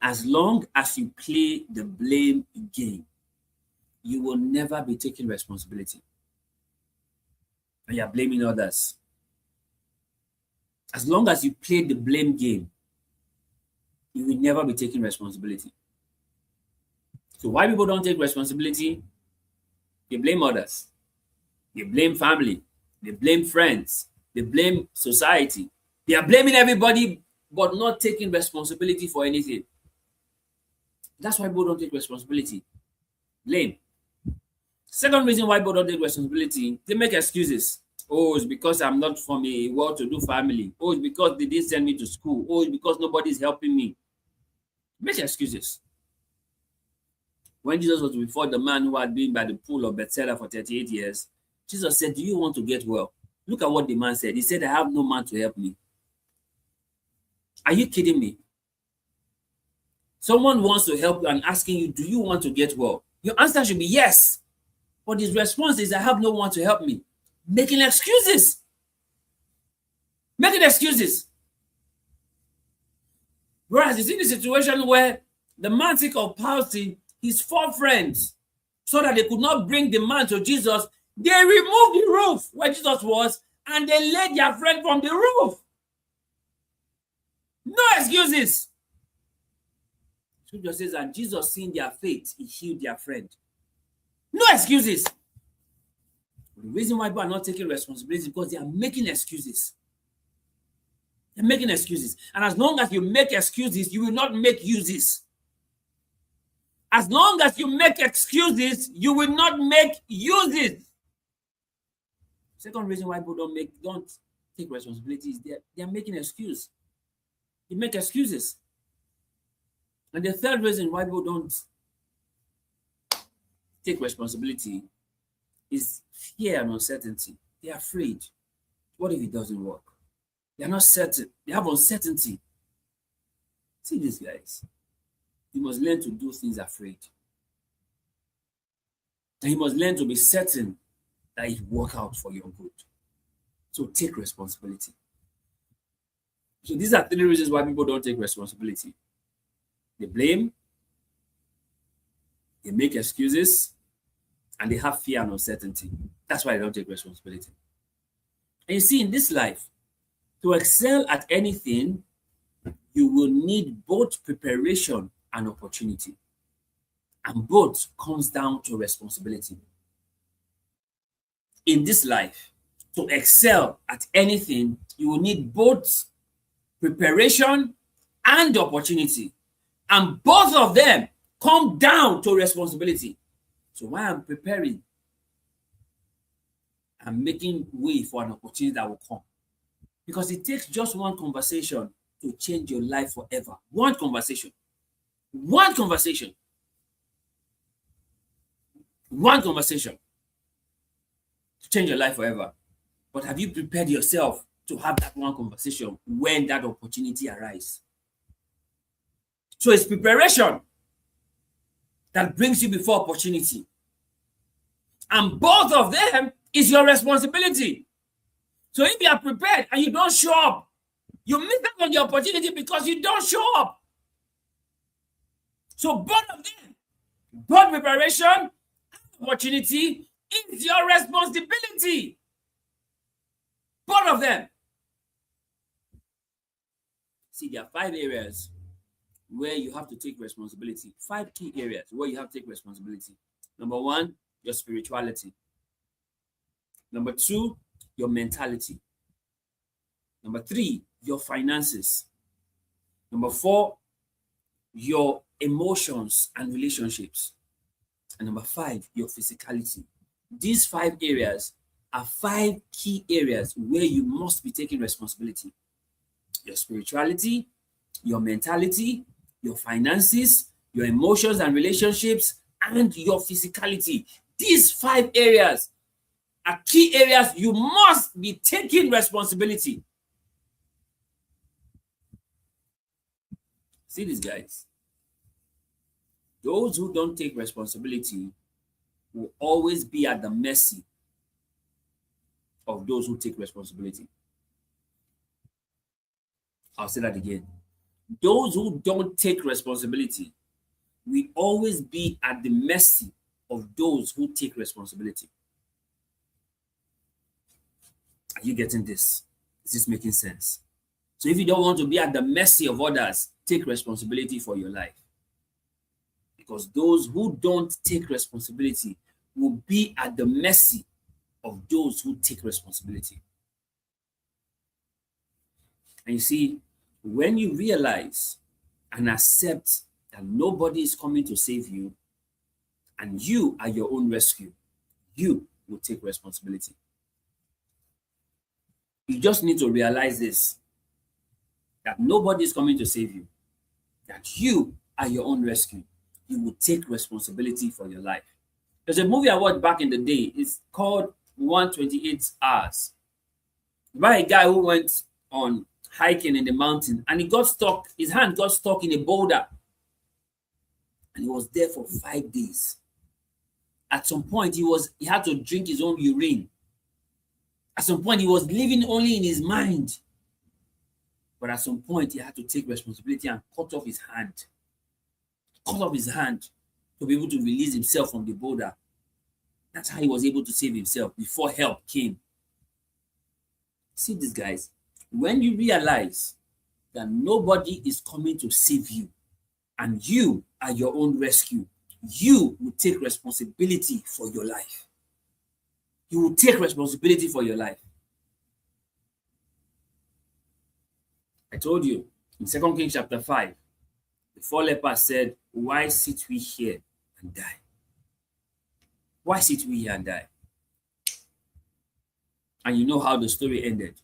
As long as you play the blame game, you will never be taking responsibility. And you're blaming others. As long as you play the blame game, you will never be taking responsibility. So why people don't take responsibility? They blame others. They blame family. They blame friends. They blame society. They are blaming everybody, but not taking responsibility for anything. That's why people don't take responsibility. Blame. Second reason why people don't take responsibility, they make excuses. Oh, it's because I'm not from a well-to-do family. Oh, it's because they didn't send me to school. Oh, it's because nobody's helping me. Make excuses. When Jesus was before the man who had been by the pool of Bethesda for 38 years, Jesus said, do you want to get well? Look at what the man said. He said, I have no man to help me. Are you kidding me? Someone wants to help you and asking you, do you want to get well? Your answer should be yes. But his response is, I have no one to help me. Making excuses. Making excuses. Whereas you see the situation where the man sick of palsy, his 4 friends, so that they could not bring the man to Jesus, they removed the roof where Jesus was and they laid their friend from the roof. No excuses. Scripture says, and Jesus, seeing their faith, he healed their friend. No excuses. The reason why people are not taking responsibility is because they are making excuses. They're making excuses. And as long as you make excuses, you will not make uses. As long as you make excuses, you will not make uses. Second reason why people don't take responsibility is they're making excuse. You make excuses. And the third reason why people don't take responsibility is fear and uncertainty. They're afraid. What if it doesn't work? They're not certain. They have uncertainty. See these guys. You must learn to do things afraid. And you must learn to be certain that it will work out for your good. So take responsibility. So these are 3 reasons why people don't take responsibility. They blame, they make excuses, and they have fear and uncertainty. That's why they don't take responsibility. And you see, in this life, to excel at anything, you will need both preparation and opportunity. And both comes down to responsibility. In this life, to excel at anything, you will need both preparation and opportunity. And both of them come down to responsibility. So while I'm preparing, I'm making way for an opportunity that will come. Because it takes just one conversation to change your life forever. One conversation. One conversation. One conversation to change your life forever. But have you prepared yourself to have that one conversation when that opportunity arises? So it's preparation that brings you before opportunity. And both of them is your responsibility. So if you are prepared and you don't show up, you miss out on the opportunity because you don't show up. So both of them, both preparation and opportunity, is your responsibility. Both of them. See, there are 5 areas where you have to take responsibility. 5 key areas where you have to take responsibility. Number 1, your spirituality. Number 2, your mentality. Number 3, your finances. Number 4, your emotions and relationships. And number 5, your physicality. These 5 areas are 5 key areas where you must be taking responsibility. Your spirituality, your mentality, your finances, your emotions and relationships, and your physicality. These 5 areas are key areas you must be taking responsibility. See these guys. Those who don't take responsibility will always be at the mercy of those who take responsibility. I'll say that again. Those who don't take responsibility will always be at the mercy of those who take responsibility. Are you getting this? Is this making sense? So if you don't want to be at the mercy of others, take responsibility for your life. Because those who don't take responsibility will be at the mercy of those who take responsibility. And you see, when you realize and accept that nobody is coming to save you and you are your own rescue, you will take responsibility. You just need to realize this, that nobody is coming to save you, that you are your own rescue. You will take responsibility for your life. There's a movie I watched back in the day. It's called 128 Hours. By a guy who went on hiking in the mountain and he got stuck, his hand got stuck in a boulder. And he was there for 5 days. At some point, he had to drink his own urine. At some point, he was living only in his mind. But at some point, he had to take responsibility and cut off his hand. Cut off his hand to be able to release himself from the boulder. That's how he was able to save himself before help came. See this, guys. When you realize that nobody is coming to save you and you are your own rescue, you will take responsibility for your life. You will take responsibility for your life. I told you in 2 Kings chapter 5, the 4 lepers said, "Why sit we here and die? Why sit we here and die?" And you know how the story ended.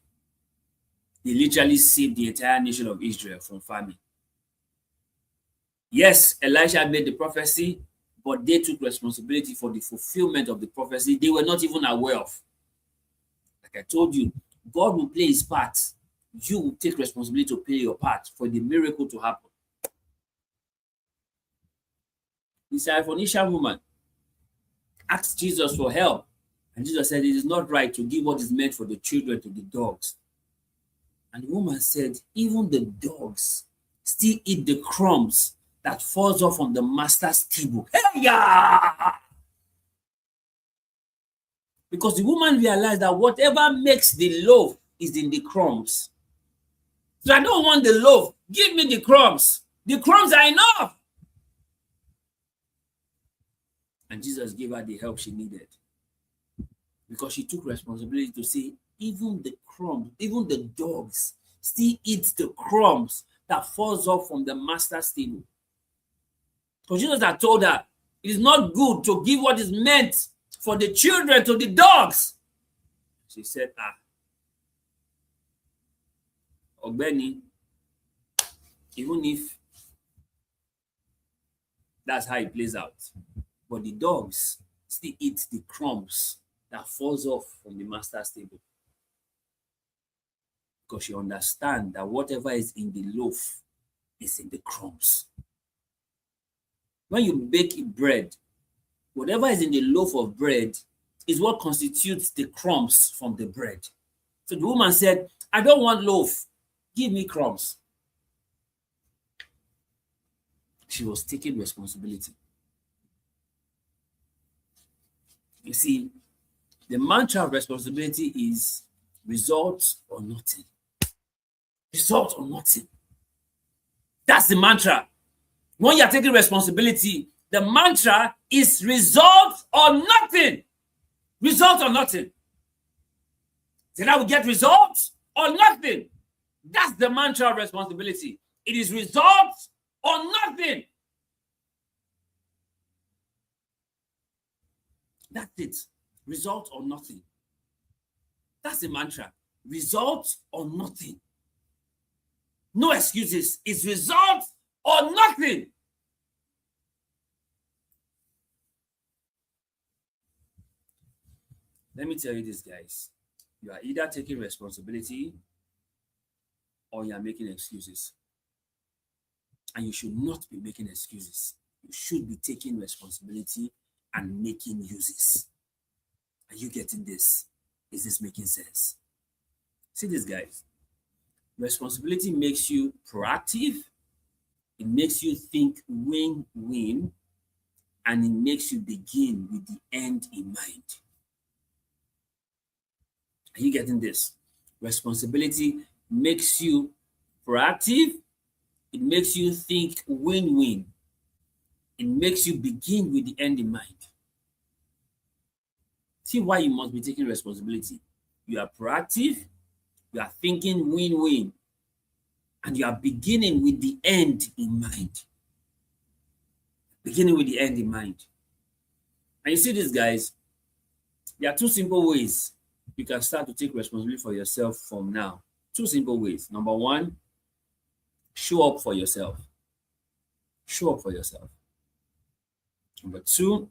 They literally saved the entire nation of Israel from famine. Yes, Elisha made the prophecy, but they took responsibility for the fulfillment of the prophecy they were not even aware of. Like I told you, God will play his part. You will take responsibility to play your part for the miracle to happen. The Syrophoenician woman asked Jesus for help, and Jesus said, "It is not right to give what is meant for the children to the dogs." And the woman said, "Even the dogs still eat the crumbs that falls off on the master's table." Hey, yeah! Because the woman realized that whatever makes the loaf is in the crumbs. So I don't want the loaf. Give me the crumbs. The crumbs are enough. And Jesus gave her the help she needed. Because she took responsibility to say, even the crumbs, even the dogs still eat the crumbs that falls off from the master's table. Because Jesus had told her, it is not good to give what is meant for the children to the dogs. She said, Ogbeni, even if that's how it plays out, but the dogs still eat the crumbs that falls off from the master's table. Because you understand that whatever is in the loaf is in the crumbs. When you bake bread, whatever is in the loaf of bread is what constitutes the crumbs from the bread. So the woman said, "I don't want loaf. Give me crumbs." She was taking responsibility. You see, the mantra of responsibility is results or nothing. Result or nothing. That's the mantra. When you're taking responsibility, the mantra is result or nothing. Result or nothing. Then I will get results or nothing. That's the mantra of responsibility. It is results or nothing. That's it. Result or nothing. That's the mantra. Result or nothing. No excuses. It's result or nothing. Let me tell you this, guys. You are either taking responsibility or you are making excuses. And you should not be making excuses. You should be taking responsibility and making uses. Are you getting this? Is this making sense? See this, guys. Responsibility makes you proactive. It makes you think win-win. And it makes you begin with the end in mind. Are you getting this? Responsibility makes you proactive. It makes you think win-win. It makes you begin with the end in mind. See why you must be taking responsibility. You are proactive, you are thinking win-win, and you are beginning with the end in mind. Beginning with the end in mind. And you see this, guys, there are two simple ways you can start to take responsibility for yourself from now. Two simple ways. Number one, show up for yourself. Show up for yourself. Number two,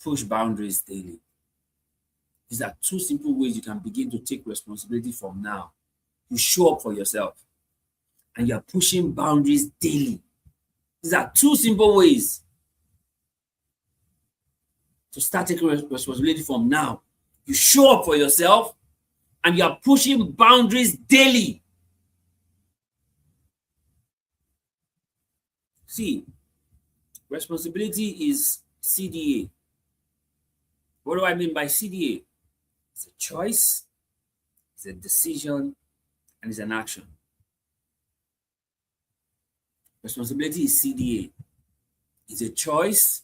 push boundaries daily. These are two simple ways you can begin to take responsibility from now. You show up for yourself and you're pushing boundaries daily. These are two simple ways to start taking responsibility from now. You show up for yourself and you are pushing boundaries daily. See, responsibility is CDA. What do I mean by CDA? It's a choice, it's a decision, and it's an action. Responsibility is CDA. It's a choice,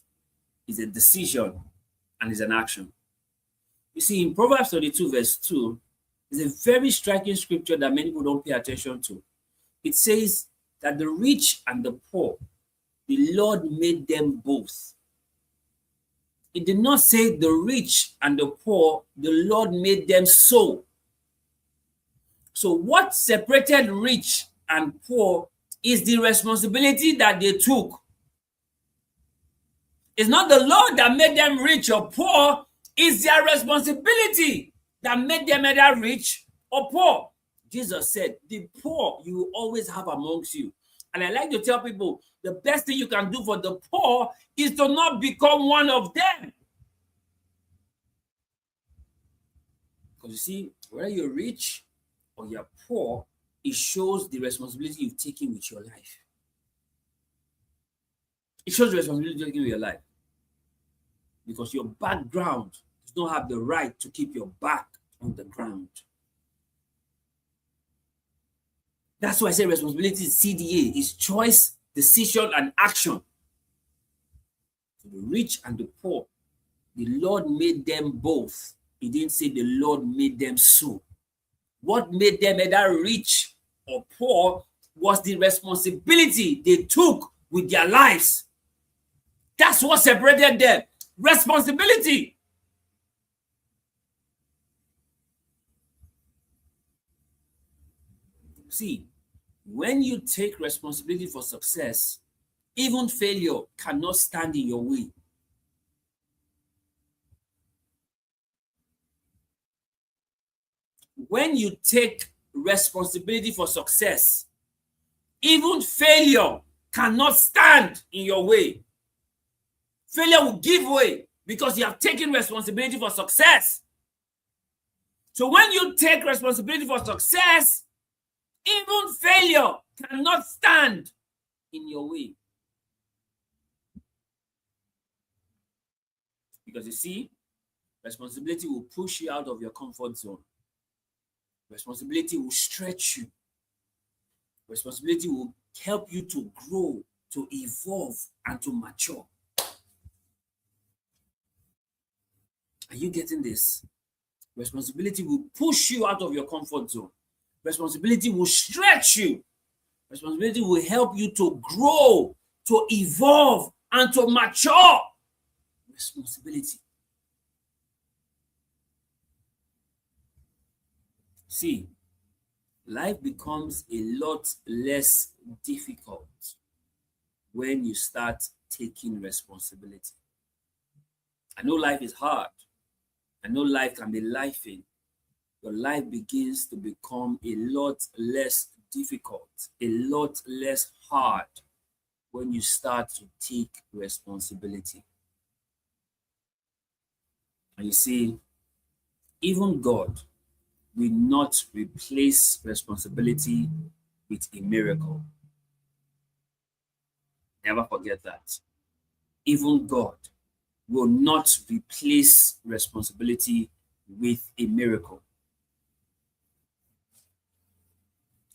it's a decision, and it's an action. You see, in Proverbs 32, verse 2, is a very striking scripture that many people don't pay attention to. It says that the rich and the poor, the Lord made them both. It did not say the rich and the poor, the Lord made them so. So what separated rich and poor is the responsibility that they took. It's not the Lord that made them rich or poor, it's their responsibility that made them either rich or poor. Jesus said, the poor you will always have amongst you. And I like to tell people, the best thing you can do for the poor is to not become one of them. Because you see, whether you're rich or you're poor, it shows the responsibility you've taken with your life. It shows the responsibility you've taken with your life. Because your background does not have the right to keep your back on the ground. That's why I say responsibility is CDA, is choice, decision, and action. For the rich and the poor, the Lord made them both. He didn't say the Lord made them so. What made them either rich or poor was the responsibility they took with their lives. That's what separated them. Responsibility. See, when you take responsibility for success, even failure cannot stand in your way. When you take responsibility for success, even failure cannot stand in your way. Failure will give way because you have taken responsibility for success. So when you take responsibility for success, even failure cannot stand in your way. Because you see, responsibility will push you out of your comfort zone. Responsibility will stretch you. Responsibility will help you to grow, to evolve, and to mature. Are you getting this? Responsibility will push you out of your comfort zone. Responsibility will stretch you. Responsibility will help you to grow, to evolve, and to mature. Responsibility. See, life becomes a lot less difficult when you start taking responsibility. I know life is hard. I know life can be lifing. Your life begins to become a lot less difficult, a lot less hard when you start to take responsibility. And you see, even God will not replace responsibility with a miracle. Never forget that. Even God will not replace responsibility with a miracle.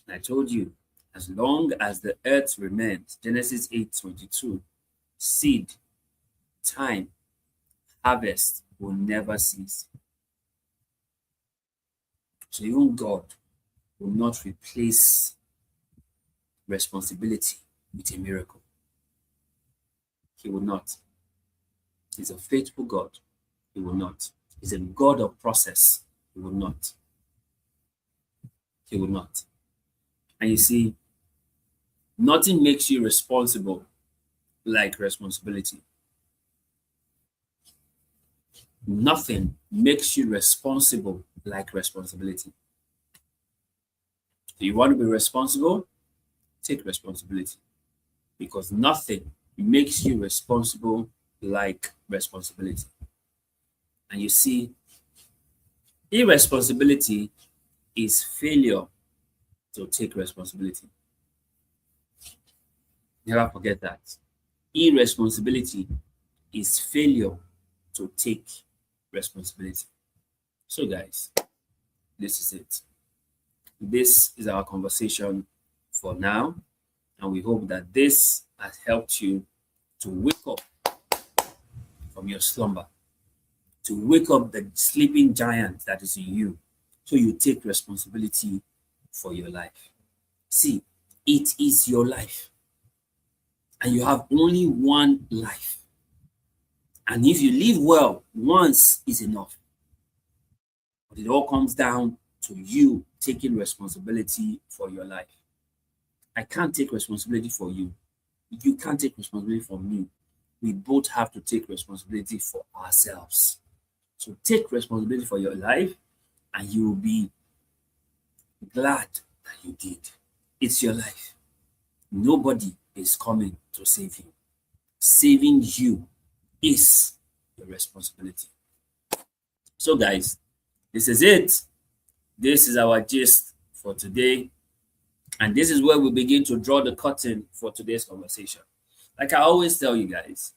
And I told you, as long as the earth remains, Genesis 8:22, seed, time, harvest will never cease. So even God will not replace responsibility with a miracle. He will not. He's a faithful God. He will not. He's a God of process. He will not. He will not. And you see, nothing makes you responsible like responsibility. Nothing makes you responsible like responsibility. Do you want to be responsible? Take responsibility. Because nothing makes you responsible like responsibility. And you see, irresponsibility is failure to take responsibility. Never forget that. Irresponsibility is failure to take responsibility. So, guys, this is it. This is our conversation for now. And we hope that this has helped you to wake up from your slumber, to wake up the sleeping giant that is in you, so you take responsibility for your life. See, it is your life, and you have only one life. And if you live well, once is enough. But it all comes down to you taking responsibility for your life. I can't take responsibility for you. You can't take responsibility for me. We both have to take responsibility for ourselves. So take responsibility for your life, and you will be glad that you did. It's your life. Nobody is coming to save you. Saving you is your responsibility. So, guys, this is it. This is our gist for today. And this is where we begin to draw the curtain for today's conversation. Like I always tell you guys,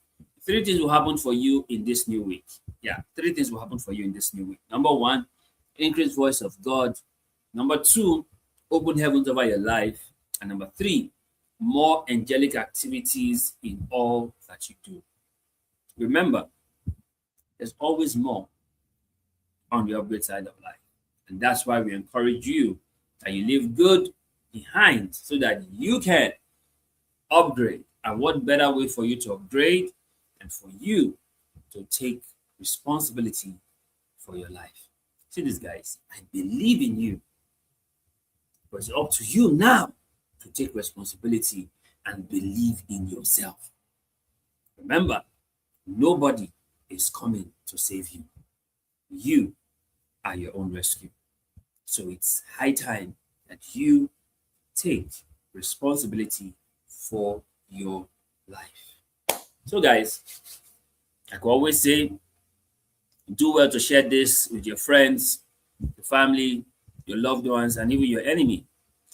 3 things will happen for you in this new week. Yeah, 3 things will happen for you in this new week. Number 1, increased voice of God. Number 2, open heavens over your life. And number 3, more angelic activities in all that you do. Remember, there's always more on the upgrade side of life. And that's why we encourage you that you live good behind so that you can upgrade. And what better way for you to upgrade and for you to take responsibility for your life? See this, guys, I believe in you. But it's up to you now to take responsibility and believe in yourself. Remember, nobody is coming to save you. You are your own rescue. So it's high time that you take responsibility for your life. So, guys, I can always say, do well to share this with your friends, your family, your loved ones, and even your enemy.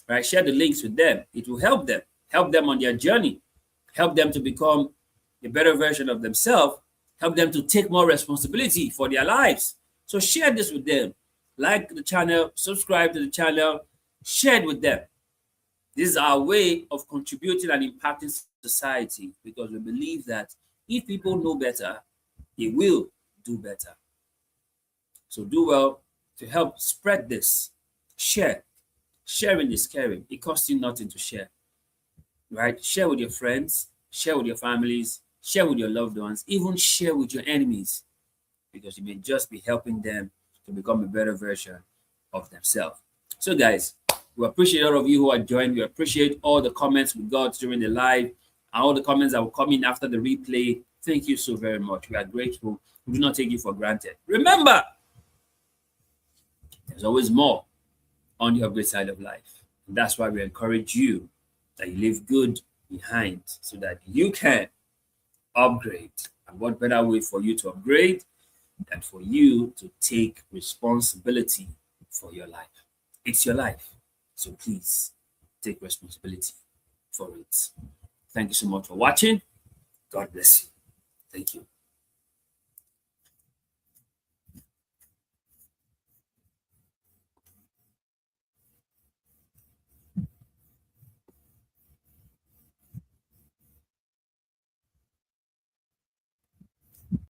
Right? Share the links with them. It will help them on their journey, help them to become a better version of themselves, help them to take more responsibility for their lives. So share this with them. Like the channel, subscribe to the channel, share it with them. This is our way of contributing and impacting society, because we believe that if people know better, they will do better. So do well to help spread this. Share. Sharing is caring. It costs you nothing to share. Right? Share with your friends, share with your families, share with your loved ones, even share with your enemies, because you may just be helping them to become a better version of themselves. So, guys, we appreciate all of you who are joined. We appreciate all the comments we got during the live and all the comments that will come in after the replay. Thank you so very much. We are grateful. We do not take you for granted. Remember, there's always more on the upgrade side of life. And that's why we encourage you that you live good behind so that you can upgrade. And what better way for you to upgrade than for you to take responsibility for your life? It's your life. So please take responsibility for it. Thank you so much for watching. God bless you. Thank you.